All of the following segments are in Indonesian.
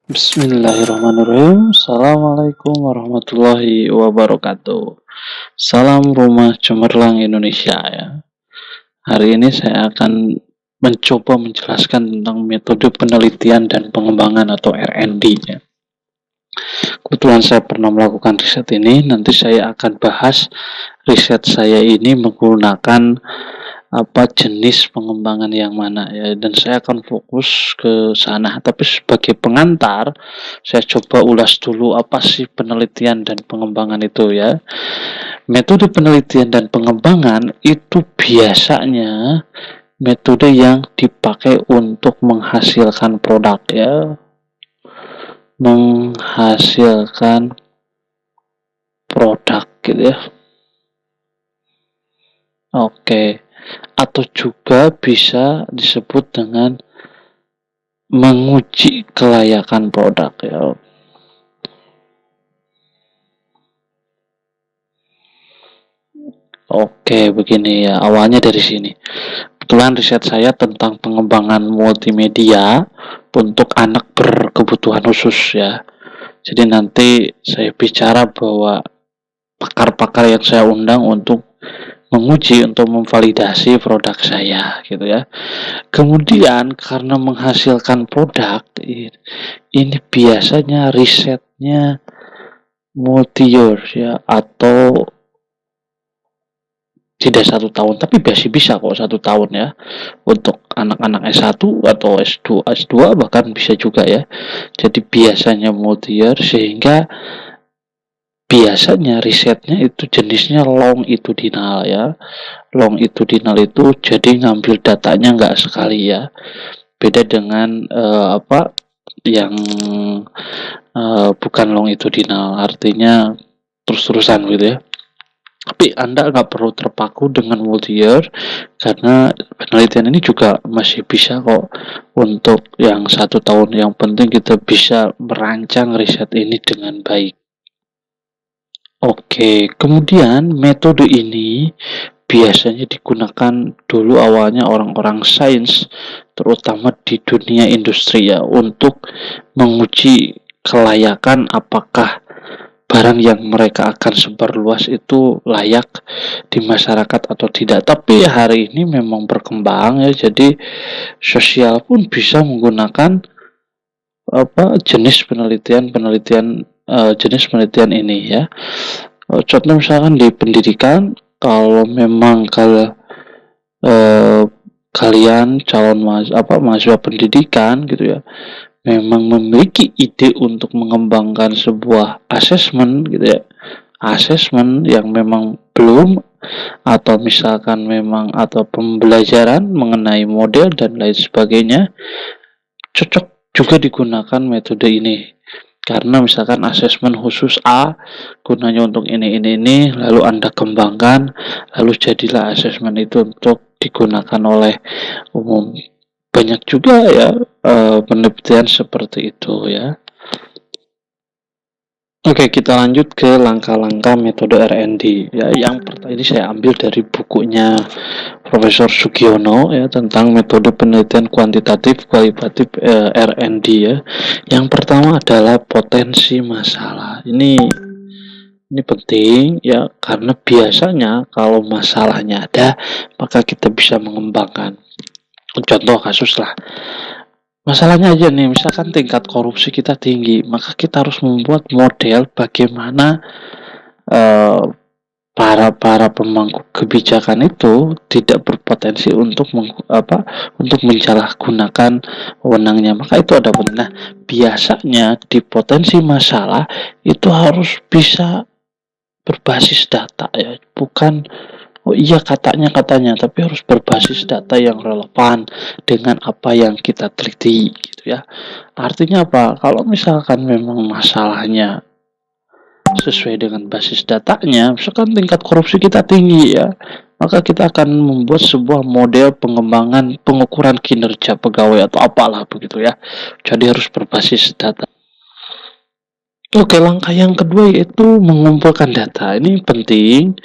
Bismillahirrahmanirrahim. Assalamualaikum warahmatullahi wabarakatuh. Salam rumah cemerlang Indonesia ya. Hari ini saya akan mencoba menjelaskan tentang metode penelitian dan pengembangan atau R&D ya. Kebetulan saya pernah melakukan riset ini, nanti saya akan bahas riset saya ini menggunakan apa jenis pengembangan yang mana ya, dan saya akan fokus ke sana. Tapi sebagai pengantar, saya coba ulas dulu apa sih penelitian dan pengembangan itu ya. Metode penelitian dan pengembangan itu biasanya metode yang dipakai untuk menghasilkan produk ya, menghasilkan produk gitu ya. Oke, atau juga bisa disebut dengan menguji kelayakan produk ya. Oke, begini ya, awalnya dari sini. Kebetulan riset saya tentang pengembangan multimedia untuk anak berkebutuhan khusus ya. Jadi nanti saya bicara bahwa pakar-pakar yang saya undang untuk menguji, untuk memvalidasi produk saya gitu ya. Kemudian karena menghasilkan produk ini biasanya risetnya multi years ya, atau tidak 1 tahun, tapi masih bisa kok 1 tahun ya, untuk anak-anak S1 atau S2 bahkan bisa juga ya. Jadi biasanya multi year, sehingga biasanya risetnya itu jenisnya longitudinal ya. Longitudinal itu jadi ngambil datanya nggak sekali ya, beda dengan yang bukan longitudinal, artinya terus-terusan gitu ya. Tapi Anda nggak perlu terpaku dengan multi year, karena penelitian ini juga masih bisa kok untuk yang 1 tahun. Yang penting kita bisa merancang riset ini dengan baik. Oke, kemudian metode ini biasanya digunakan dulu awalnya orang-orang sains, terutama di dunia industri ya, untuk menguji kelayakan apakah barang yang mereka akan sebar luas itu layak di masyarakat atau tidak. Tapi hari ini memang berkembang ya, jadi sosial pun bisa menggunakan jenis penelitian ini ya. Contoh misalkan di pendidikan, kalau memang eh, kalian calon mahasiswa pendidikan gitu ya, memang memiliki ide untuk mengembangkan sebuah asesmen gitu ya, asesmen yang memang belum, atau misalkan memang atau pembelajaran mengenai model dan lain sebagainya, cocok juga digunakan metode ini. Karena misalkan asesmen khusus A gunanya untuk ini, lalu Anda kembangkan, lalu jadilah asesmen itu untuk digunakan oleh umum. Banyak juga ya penelitian seperti itu ya. Oke, kita lanjut ke langkah-langkah metode R&D ya. Yang pertama ini saya ambil dari bukunya Profesor Sugiono ya, tentang metode penelitian kuantitatif kualitatif R&D ya. Yang pertama adalah potensi masalah. Ini penting ya, karena biasanya kalau masalahnya ada, maka kita bisa mengembangkan. Contoh kasus lah, masalahnya aja nih, misalkan tingkat korupsi kita tinggi, maka kita harus membuat model bagaimana eh, para pemangku kebijakan itu tidak berpotensi untuk mensalahgunakan wewenangnya. Maka itu ada benar. Nah, biasanya di potensi masalah itu harus bisa berbasis data ya, bukan oh iya katanya, tapi harus berbasis data yang relevan dengan apa yang kita teliti gitu ya. Artinya apa? Kalau misalkan memang masalahnya sesuai dengan basis datanya, misalkan tingkat korupsi kita tinggi ya, maka kita akan membuat sebuah model pengembangan pengukuran kinerja pegawai atau apalah begitu ya. Jadi harus berbasis data. Oke, langkah yang kedua yaitu mengumpulkan data. Ini penting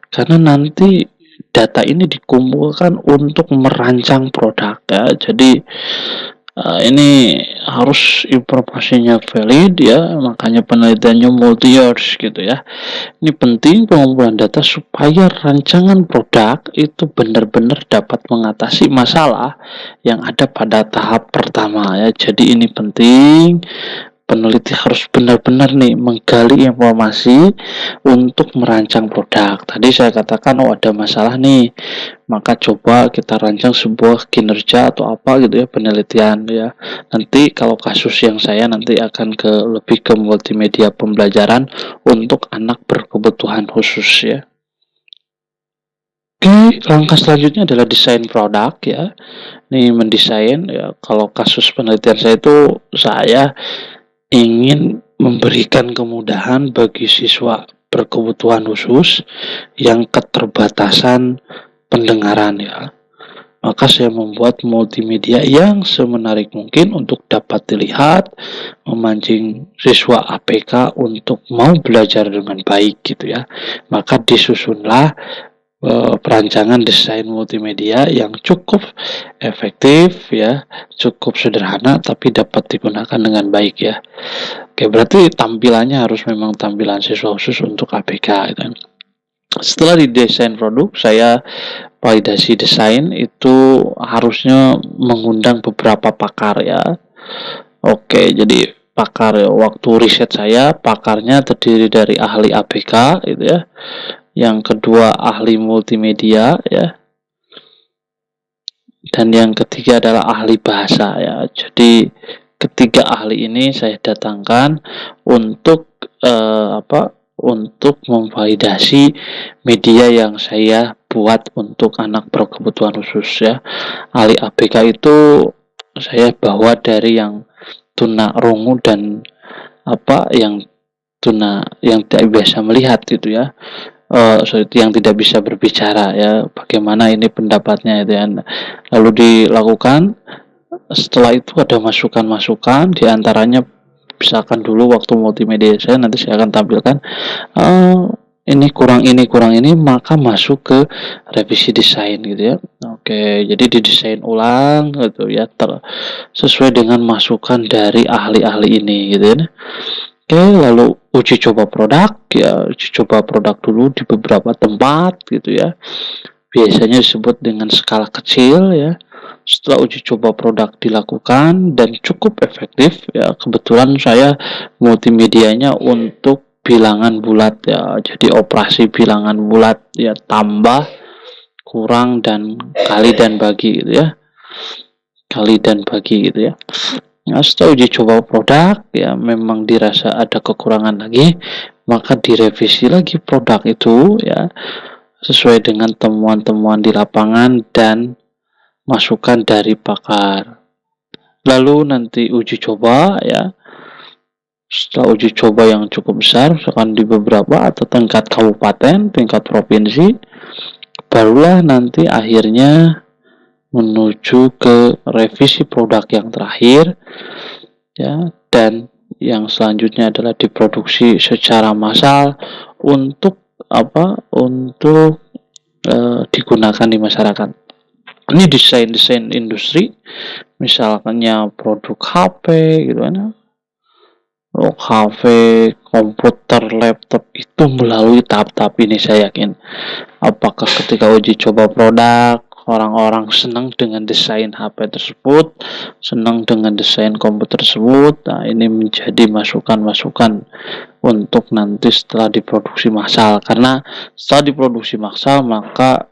karena nanti data ini dikumpulkan untuk merancang produk ya. Jadi Ini harus informasinya valid ya, makanya penelitiannya multi years gitu ya. Ini penting pengumpulan data supaya rancangan produk itu benar-benar dapat mengatasi masalah yang ada pada tahap pertama ya. Jadi ini penting, peneliti harus benar-benar nih menggali informasi untuk merancang produk. Tadi saya katakan, oh ada masalah nih, maka coba kita rancang sebuah kinerja atau apa gitu ya, penelitian ya. Nanti kalau kasus yang saya nanti akan lebih ke multimedia pembelajaran untuk anak berkebutuhan khusus ya. Oke, langkah selanjutnya adalah desain produk ya. Ini mendesain ya. Kalau kasus penelitian saya itu, saya ingin memberikan kemudahan bagi siswa berkebutuhan khusus yang keterbatasan pendengaran ya. Maka saya membuat multimedia yang semenarik mungkin untuk dapat dilihat, memancing siswa APK untuk mau belajar dengan baik gitu ya. Maka disusunlah perancangan desain multimedia yang cukup efektif ya, cukup sederhana tapi dapat digunakan dengan baik ya. Oke, berarti tampilannya harus memang tampilan siswa khusus untuk APK gitu. Setelah didesain produk, saya validasi desain itu harusnya mengundang beberapa pakar ya. Oke, jadi pakar ya, waktu riset saya pakarnya terdiri dari ahli APK gitu ya. Yang kedua ahli multimedia ya. Dan yang ketiga adalah ahli bahasa ya. Jadi ketiga ahli ini saya datangkan untuk untuk memvalidasi media yang saya buat untuk anak berkebutuhan khusus ya. Ahli ABK itu saya bawa dari yang tuna rungu dan yang tidak biasa melihat gitu ya. Yang tidak bisa berbicara ya, bagaimana ini pendapatnya itu ya. Lalu dilakukan, setelah itu ada masukan-masukan, diantaranya misalkan dulu waktu multimedia saya nanti saya akan tampilkan ini kurang ini, maka masuk ke revisi desain gitu ya. Oke, jadi didesain ulang gitu ya, sesuai dengan masukan dari ahli-ahli ini gitu ya. Oke, lalu uji coba produk ya, uji coba produk dulu di beberapa tempat gitu ya. Biasanya disebut dengan skala kecil ya. Setelah uji coba produk dilakukan dan cukup efektif ya, kebetulan saya multimedianya untuk bilangan bulat ya. Jadi operasi bilangan bulat ya, tambah, kurang, dan kali dan bagi gitu ya. Kali dan bagi gitu ya. Nah, setelah uji coba produk ya memang dirasa ada kekurangan lagi, maka direvisi lagi produk itu ya sesuai dengan temuan-temuan di lapangan dan masukan dari pakar. Lalu nanti uji coba ya. Setelah uji coba yang cukup besar, misalkan di beberapa atau tingkat kabupaten, tingkat provinsi, barulah nanti akhirnya menuju ke revisi produk yang terakhir ya, dan yang selanjutnya adalah diproduksi secara massal untuk digunakan di masyarakat. Ini desain industri, misalnya produk HP gitu kan, HP, komputer, laptop, itu melalui tahap-tahap ini saya yakin. Apakah ketika uji coba produk orang-orang senang dengan desain HP tersebut, senang dengan desain komputer tersebut. Nah, ini menjadi masukan-masukan untuk nanti setelah diproduksi massal. Karena setelah diproduksi massal maka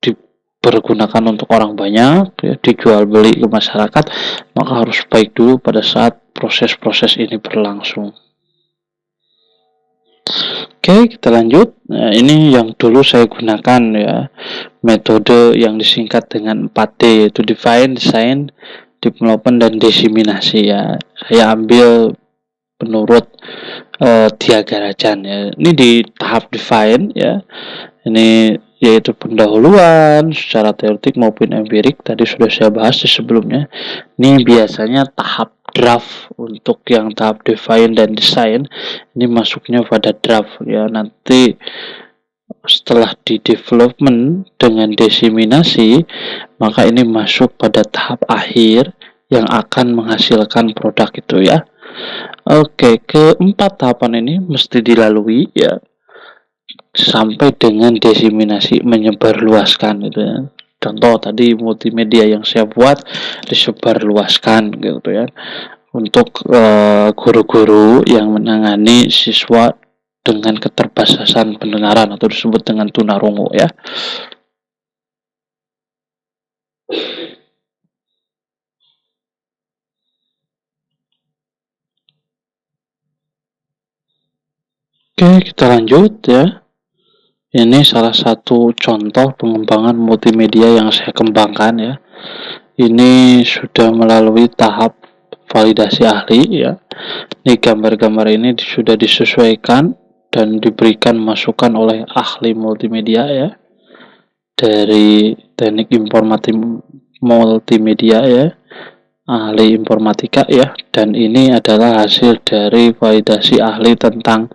dipergunakan untuk orang banyak ya, dijual beli ke masyarakat, maka harus baik dulu pada saat proses-proses ini berlangsung. Oke, kita lanjut. Nah, ini yang dulu saya gunakan ya, metode yang disingkat dengan 4D, yaitu define, design, development, dan diseminasi ya. Saya ambil menurut Tyagarajan ya. Ini di tahap define ya. Ini yaitu pendahuluan secara teoretik maupun empirik, tadi sudah saya bahas di sebelumnya. Ini biasanya tahap draft. Untuk yang tahap define dan design ini masuknya pada draft ya. Nanti setelah di development dengan diseminasi, maka ini masuk pada tahap akhir, yang akan menghasilkan produk itu ya. Oke, keempat tahapan ini mesti dilalui ya sampai dengan diseminasi, menyebarluaskan gitu ya. Contoh tadi multimedia yang saya buat disebarluaskan gitu ya untuk guru-guru yang menangani siswa dengan keterbatasan pendengaran atau disebut dengan tunarungu ya. Oke, kita lanjut ya. Ini salah satu contoh pengembangan multimedia yang saya kembangkan ya. Ini sudah melalui tahap validasi ahli ya. Ini gambar-gambar ini sudah disesuaikan dan diberikan masukan oleh ahli multimedia ya. Dari teknik informatif multimedia ya, ahli informatika ya, dan ini adalah hasil dari validasi ahli tentang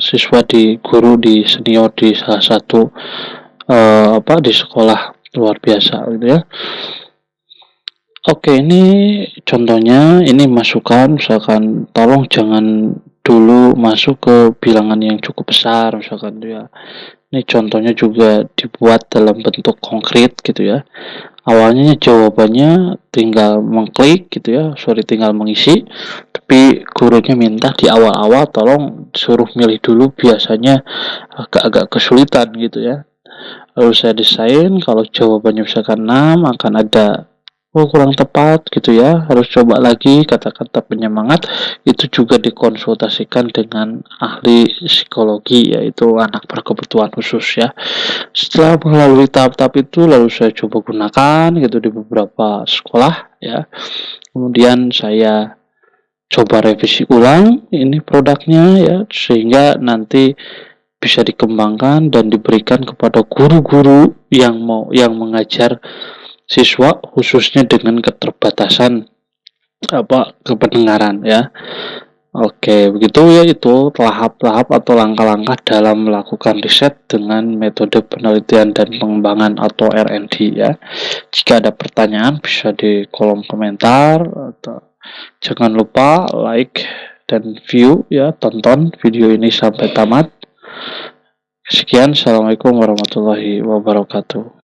siswa di guru di senior di salah satu di sekolah luar biasa gitu ya. Oke, ini contohnya, ini masukan, misalkan tolong jangan dulu masuk ke bilangan yang cukup besar misalkan ya. Ini contohnya juga dibuat dalam bentuk konkret gitu ya. Awalnya jawabannya tinggal mengklik gitu ya, tinggal mengisi, tapi gurunya minta di awal-awal tolong suruh milih dulu, biasanya agak-agak kesulitan gitu ya. Lalu saya desain kalau jawabannya misalkan 6 akan ada kurang tepat gitu ya, harus coba lagi kata-kata penyemangat. Itu juga dikonsultasikan dengan ahli psikologi, yaitu anak berkebutuhan khusus ya. Setelah melalui tahap-tahap itu lalu saya coba gunakan gitu di beberapa sekolah ya. Kemudian saya coba revisi ulang ini produknya ya, sehingga nanti bisa dikembangkan dan diberikan kepada guru-guru yang mengajar siswa khususnya dengan keterbatasan kependengaran ya. Oke, begitu ya, itu tahap-tahap atau langkah-langkah dalam melakukan riset dengan metode penelitian dan pengembangan atau R&D ya. Jika ada pertanyaan bisa di kolom komentar, atau jangan lupa like dan view ya, tonton video ini sampai tamat. Sekian, assalamualaikum warahmatullahi wabarakatuh.